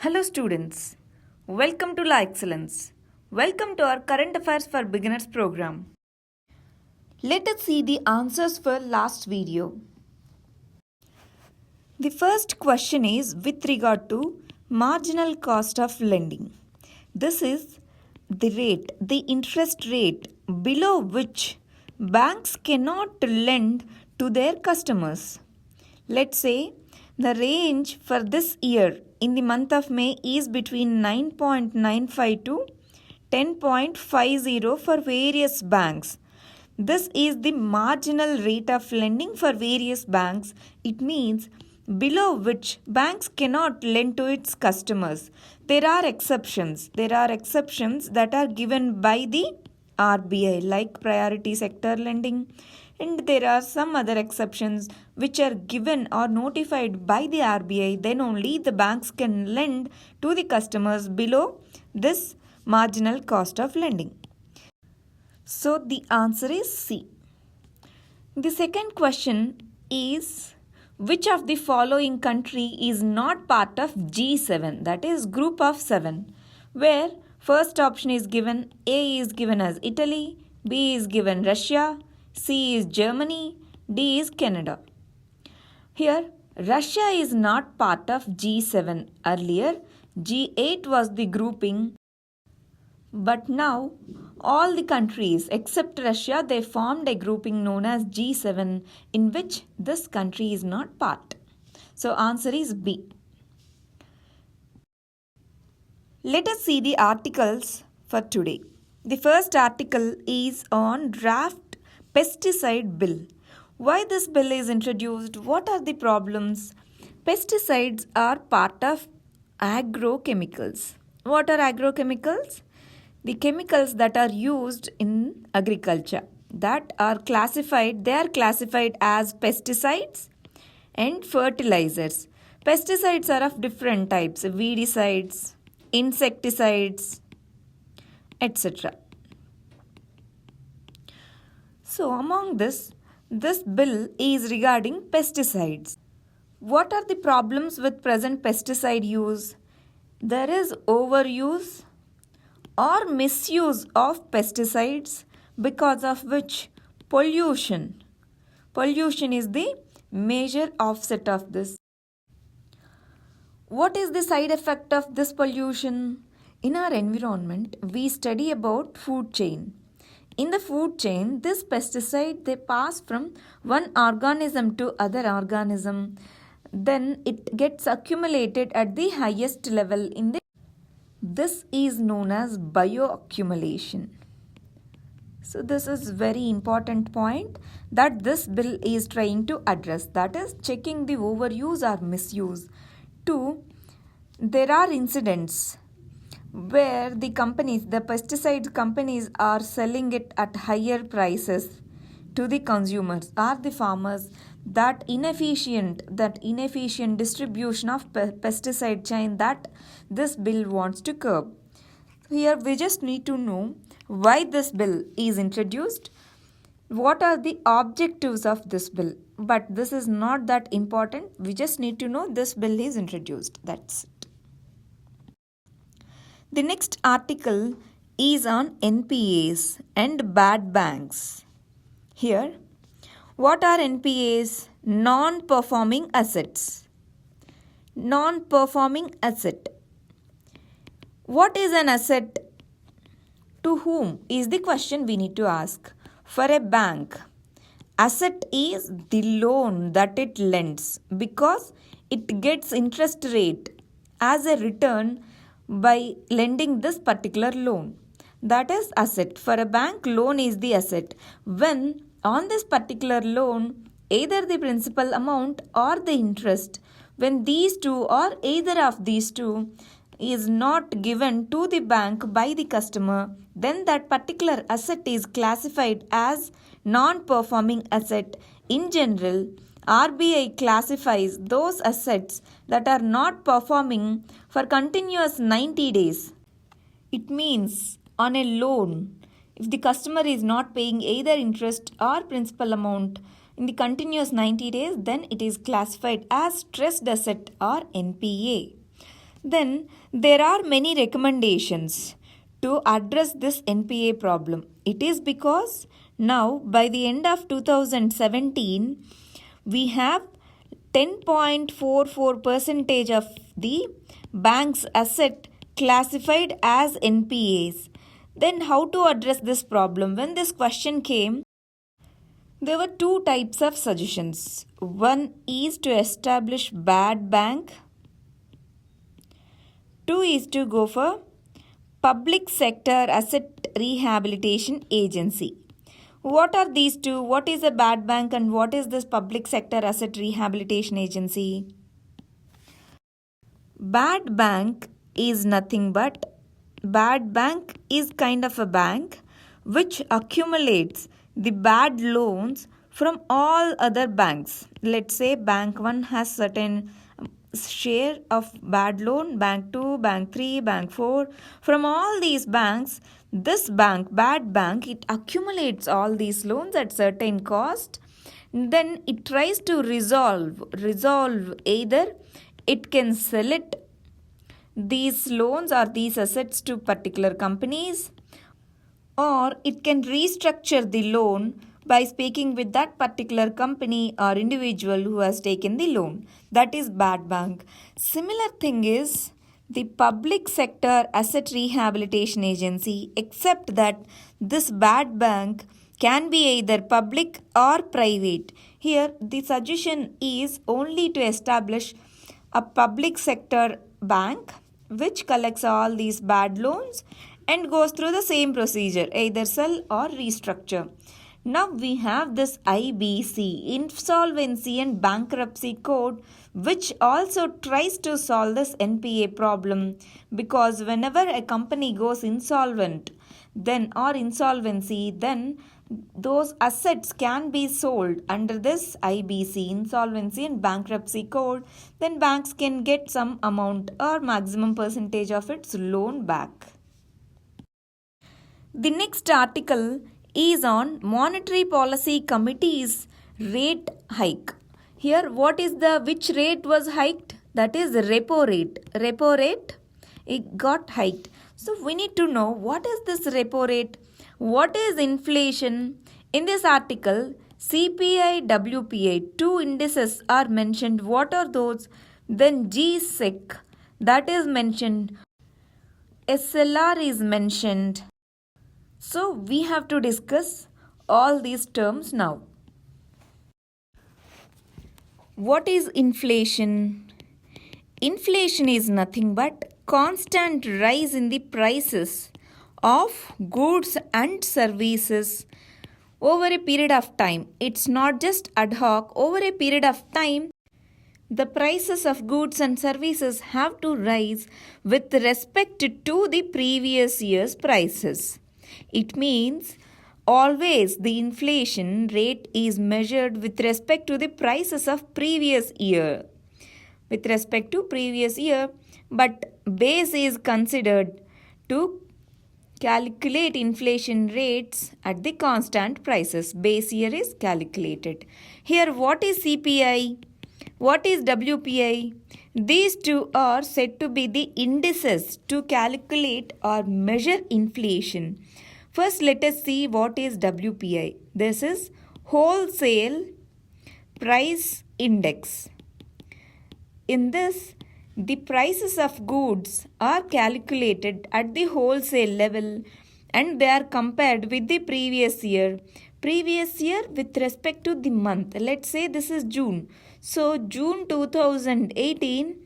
Hello students, welcome to La Excellence. Welcome to our Current Affairs for Beginners program. Let us see the answers for last video. The first question is with regard to marginal cost of lending. This is the rate, the interest rate below which banks cannot lend to their customers. Let's say the range for this year in the month of May is between 9.95 to 10.50 for various banks. This is the marginal rate of lending for various banks. It means below which banks cannot lend to its customers. There are exceptions. There are exceptions that are given by the RBI like priority sector lending, and there are some other exceptions which are given or notified by the RBI. Then only the banks can lend to the customers below this marginal cost of lending. So the answer is C. The second question is which of the following country is not part of G7, that is group of 7, where first option is given, A is given as Italy, B is given Russia, C is Germany, D is Canada. Here, Russia is not part of G7. Earlier, G8 was the grouping, but now all the countries except Russia, they formed a grouping known as G7 in which this country is not part. So answer is B. Let us see the articles for today. The first article is on Draft Pesticide Bill. Why this bill is introduced? What are the problems? Pesticides are part of agrochemicals. What are agrochemicals? The chemicals that are used in agriculture they are classified as pesticides and fertilizers. Pesticides are of different types, weedicides, insecticides, etc. So among this bill is regarding pesticides. What are the problems with present pesticide use? There is overuse or misuse of pesticides, because of which pollution is the major offset of this. What is the side effect of this pollution? In our environment, we study about food chain. In the food chain, this pesticide they pass from one organism to other organism. Then it gets accumulated at the highest level in the. This is known as bioaccumulation. So this is very important point that this bill is trying to address, that is checking the overuse or misuse. 2. There are incidents where the pesticide companies are selling it at higher prices to the consumers or the farmers. That inefficient distribution of pesticide chain that this bill wants to curb. Here we just need to know why this bill is introduced, what are the objectives of this bill. But this is not that important. We just need to know this bill is introduced. That's it. The next article is on NPAs and bad banks. Here, what are NPAs? Non-performing assets. Non-performing asset. What is an asset? To whom is the question we need to ask. For a bank, asset is the loan that it lends because it gets interest rate as a return by lending this particular loan. That is asset. For a bank, loan is the asset. When on this particular loan, either the principal amount or the interest, when these two or either of these two is not given to the bank by the customer, then that particular asset is classified as non-performing asset. In general, RBI classifies those assets that are not performing for continuous 90 days. It means on a loan, if the customer is not paying either interest or principal amount in the continuous 90 days, then it is classified as stressed asset or NPA. Then there are many recommendations to address this NPA problem. It is because now by the end of 2017 we have 10.44 percentage of the bank's asset classified as NPAs. Then how to address this problem? When this question came, there were two types of suggestions. One is to establish bad bank. Two is to go for public sector asset rehabilitation agency. What are these two? What is a bad bank and what is this public sector asset rehabilitation agency? Bad bank is nothing but bad bank is kind of a bank which accumulates the bad loans from all other banks. Let's say bank 1 has certain share of bad loan, bank 2, bank 3, bank 4. From all these banks, this bank, bad bank, it accumulates all these loans at certain cost. Then it tries to resolve either it can sell these loans or these assets to particular companies, or it can restructure the loan by speaking with that particular company or individual who has taken the loan. That is bad bank. Similar thing is the public sector asset rehabilitation agency, except that this bad bank can be either public or private. Here the suggestion is only to establish a public sector bank which collects all these bad loans and goes through the same procedure, either sell or restructure. Now we have this IBC, Insolvency and Bankruptcy Code, which also tries to solve this NPA problem, because whenever a company goes insolvent then or insolvency, then those assets can be sold under this IBC, Insolvency and Bankruptcy Code. Then banks can get some amount or maximum percentage of its loan back. The next article is on Monetary Policy Committee's rate hike. Here which rate was hiked? That is repo rate. Repo rate, it got hiked. So we need to know what is this repo rate? What is inflation? In this article, CPI, WPI, two indices are mentioned. What are those? Then G-Sec, that is mentioned. SLR is mentioned. So we have to discuss all these terms now. What is inflation? Inflation is nothing but constant rise in the prices of goods and services over a period of time. It's not just ad hoc. Over a period of time, the prices of goods and services have to rise with respect to the previous year's prices. It means always the inflation rate is measured with respect to the prices of previous year. With respect to previous year, but base is considered to calculate inflation rates at the constant prices. Base year is calculated. Here what is CPI? What is WPI? These two are said to be the indices to calculate or measure inflation. First, let us see what is WPI. This is Wholesale Price Index. In this, the prices of goods are calculated at the wholesale level and they are compared with the previous year. Previous year with respect to the month. Let's say this is June. So June 2018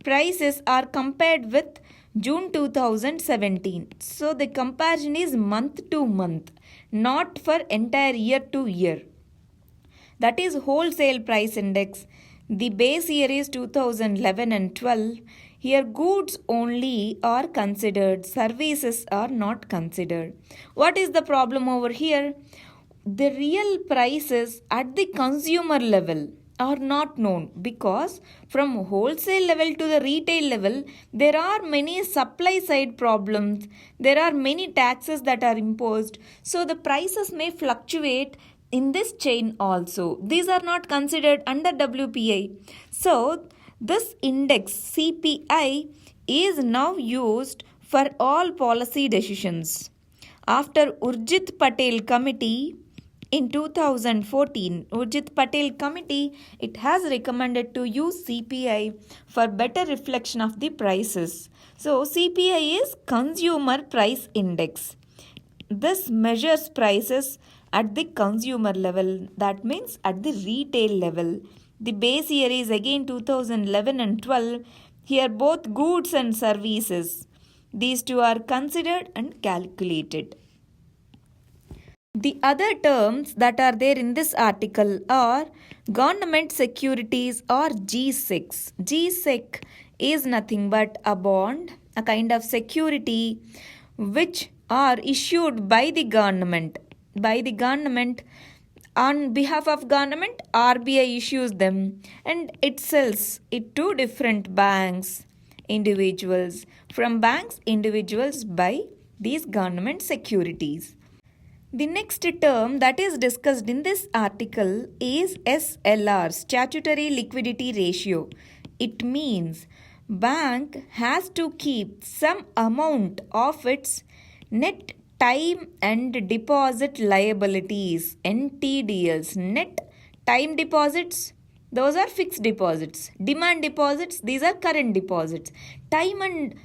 prices are compared with June 2017. So the comparison is month to month, not for entire year to year. That is wholesale price index. The base year is 2011 and 12. Here goods only are considered, services are not considered. What is the problem over here? The real prices at the consumer level are not known, because from wholesale level to the retail level, there are many supply side problems. There are many taxes that are imposed. So the prices may fluctuate in this chain also. These are not considered under WPI. So this index CPI is now used for all policy decisions. After Urjit Patel Committee in 2014, Urjit Patel Committee, it has recommended to use CPI for better reflection of the prices. So CPI is Consumer Price Index. This measures prices at the consumer level, that means at the retail level. The base year is again 2011 and 12. Here both goods and services. These two are considered and calculated. The other terms that are there in this article are government securities or G-SECs. G-SEC is nothing but a bond, a kind of security which are issued by the government. On behalf of government, RBI issues them and it sells it to different banks, individuals. From banks, individuals buy these government securities. The next term that is discussed in this article is SLR, Statutory Liquidity Ratio. It means bank has to keep some amount of its net time and deposit liabilities, NTDLs, net time deposits, those are fixed deposits. Demand deposits, these are current deposits. Time and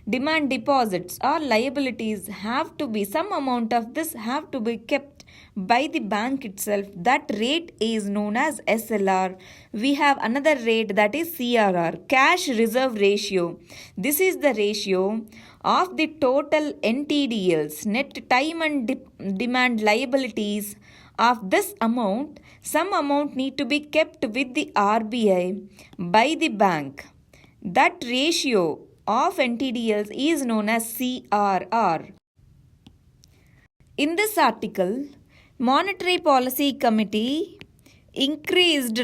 demand deposits or liabilities have to be, some amount of this have to be kept by the bank itself. That rate is known as SLR. We have another rate, that is CRR, Cash Reserve Ratio. This is the ratio of the total NTDLs, net time and demand liabilities. Of this amount, some amount need to be kept with the RBI by the bank. That ratio of NTDLs is known as CRR. In this article, Monetary Policy Committee increased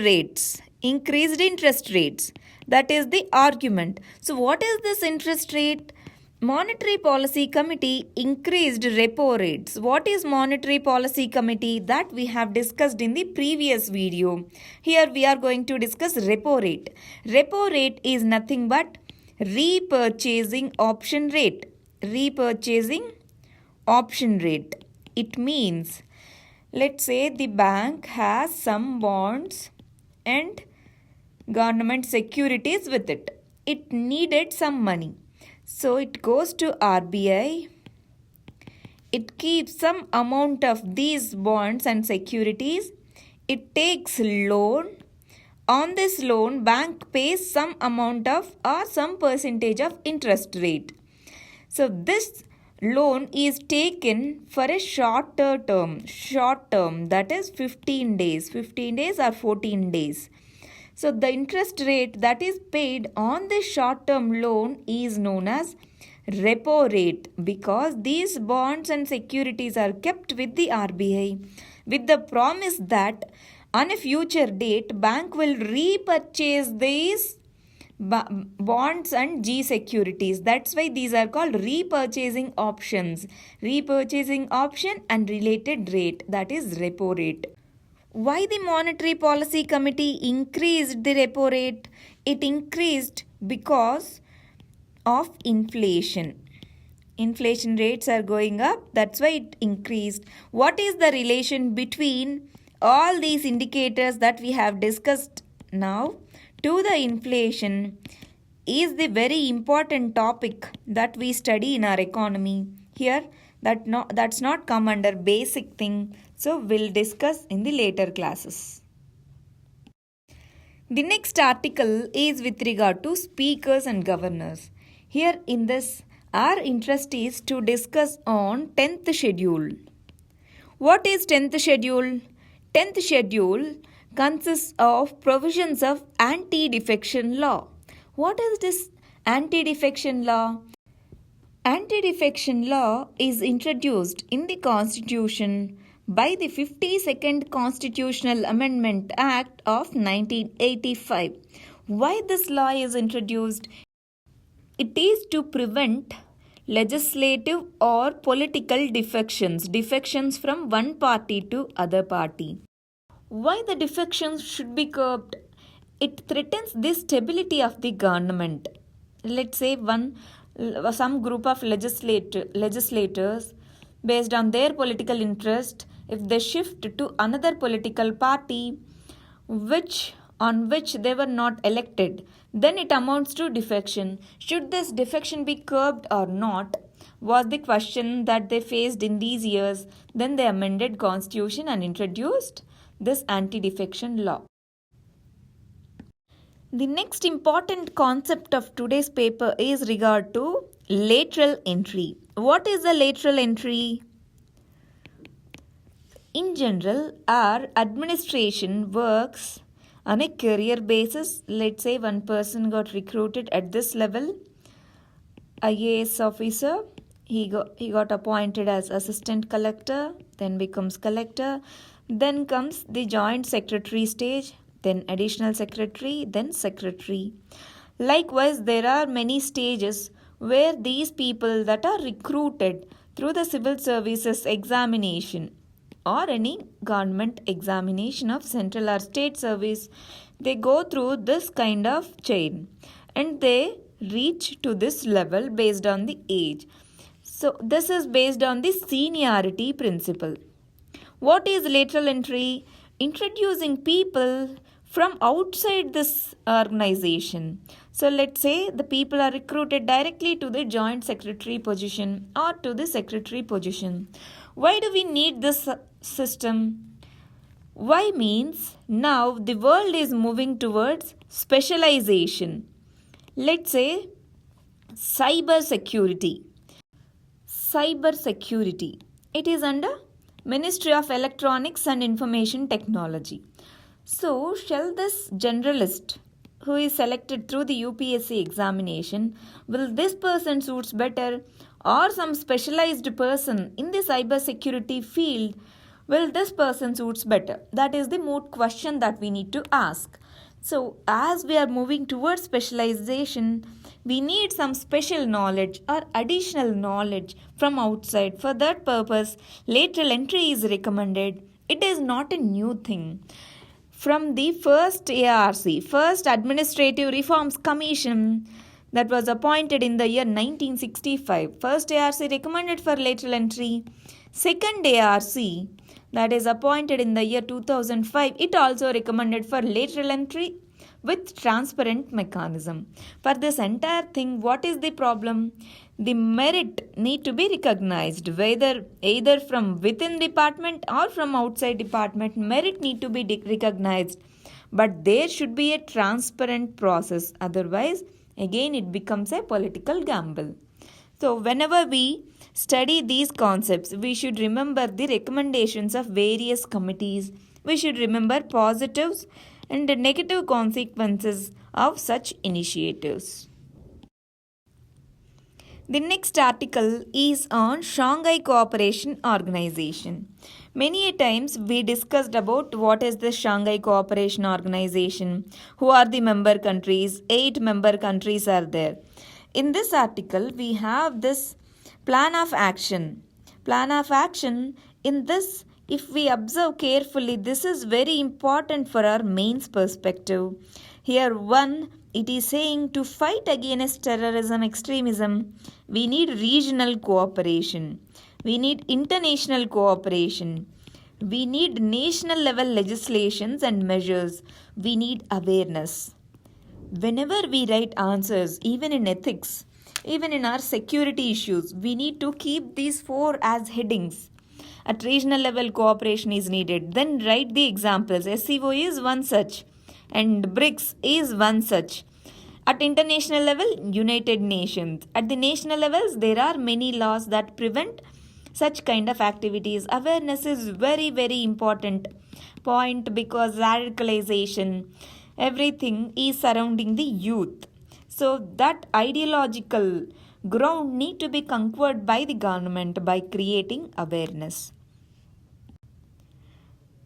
interest rates. That is the argument. So what is this interest rate? Monetary Policy Committee increased repo rates. What is Monetary Policy Committee? That we have discussed in the previous video. Here we are going to discuss repo rate. Repo rate is nothing but repurchasing option rate. Repurchasing option rate. It means, let's say the bank has some bonds and government securities with it. It needed some money. So it goes to RBI. It keeps some amount of these bonds and securities. It takes loan. On this loan, bank pays some amount of or some percentage of interest rate. So this loan is taken for a shorter term, that is 15 days or 14 days. So the interest rate that is paid on the short-term loan is known as repo rate, because these bonds and securities are kept with the RBI with the promise that on a future date, bank will repurchase these bonds and G securities. That's why these are called repurchasing options. Repurchasing option and related rate, that is repo rate. Why the Monetary Policy Committee increased the repo rate? It increased because of inflation. Inflation rates are going up, that's why it increased. What is the relation between all these indicators that we have discussed now to the inflation is the very important topic that we study in our economy. Here, that's not come under basic thing, so we'll discuss in the later classes. The next article is with regard to speakers and governors. Here in this, our interest is to discuss on 10th schedule. What is 10th schedule? 10th schedule consists of provisions of anti-defection law. What is this anti-defection law? Anti-defection law is introduced in the Constitution by the 52nd Constitutional Amendment Act of 1985. Why this law is introduced? It is to prevent legislative or political defections from one party to other party. Why the defections should be curbed? It threatens the stability of the government. let's say some group of legislators, based on their political interest, if they shift to another political party on which they were not elected, then it amounts to defection. Should this defection be curbed or not was the question that they faced in these years. Then they amended constitution and introduced this anti-defection law. The next important concept of today's paper is regard to lateral entry. What is a lateral entry? In general, our administration works on a career basis. Let's say one person got recruited at this level, IAS officer. He got appointed as assistant collector, then becomes collector. Then comes the joint secretary stage, then additional secretary, then secretary. Likewise, there are many stages where these people that are recruited through the civil services examination or any government examination of central or state service, they go through this kind of chain and they reach to this level based on the age. So this is based on the seniority principle. What is lateral entry? Introducing people from outside this organization. So let's say the people are recruited directly to the joint secretary position or to the secretary position. Why do we need this system? Why means now the world is moving towards specialization. Let's say cyber security. It is under Ministry of Electronics and Information Technology. So, shall this generalist who is selected through the UPSC examination, will this person suits better, or some specialized person in the cyber security field, will this person suits better? That is the moot question that we need to ask. So, as we are moving towards specialization, we need some special knowledge or additional knowledge from outside. For that purpose, lateral entry is recommended. It is not a new thing. From the first ARC, First Administrative Reforms Commission, that was appointed in the year 1965. First ARC recommended for lateral entry. Second ARC, that is appointed in the year 2005, it also recommended for lateral entry with transparent mechanism. For this entire thing, what is the problem? The merit need to be recognized, either from within department or from outside department. Merit need to be recognized, but there should be a transparent process. Otherwise, again it becomes a political gamble. So whenever we study these concepts, we should remember the recommendations of various committees. We should remember positives and the negative consequences of such initiatives. The next article is on Shanghai Cooperation Organization. Many times we discussed about what is the Shanghai Cooperation Organization, who are the member countries. 8 member countries are there. In this article, we have this plan of action. Plan of action, in this, if we observe carefully, this is very important for our mains perspective. Here, 1, it is saying to fight against terrorism, extremism, we need regional cooperation. We need international cooperation. We need national level legislations and measures. We need awareness. Whenever we write answers, even in ethics, even in our security issues, we need to keep these 4 as headings. At regional level, cooperation is needed. Then write the examples. SCO is one such, and BRICS is one such. At international level, United Nations. At the national levels, there are many laws that prevent such kind of activities. Awareness is very, very important point, because radicalization, everything is surrounding the youth. So that ideological ground need to be conquered by the government by creating awareness.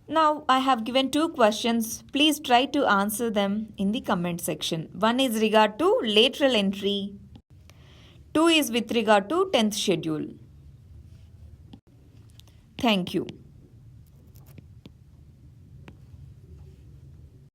Now I have given 2 questions. Please try to answer them in the comment section. One is regard to lateral entry. 2 is with regard to 10th schedule. Thank you.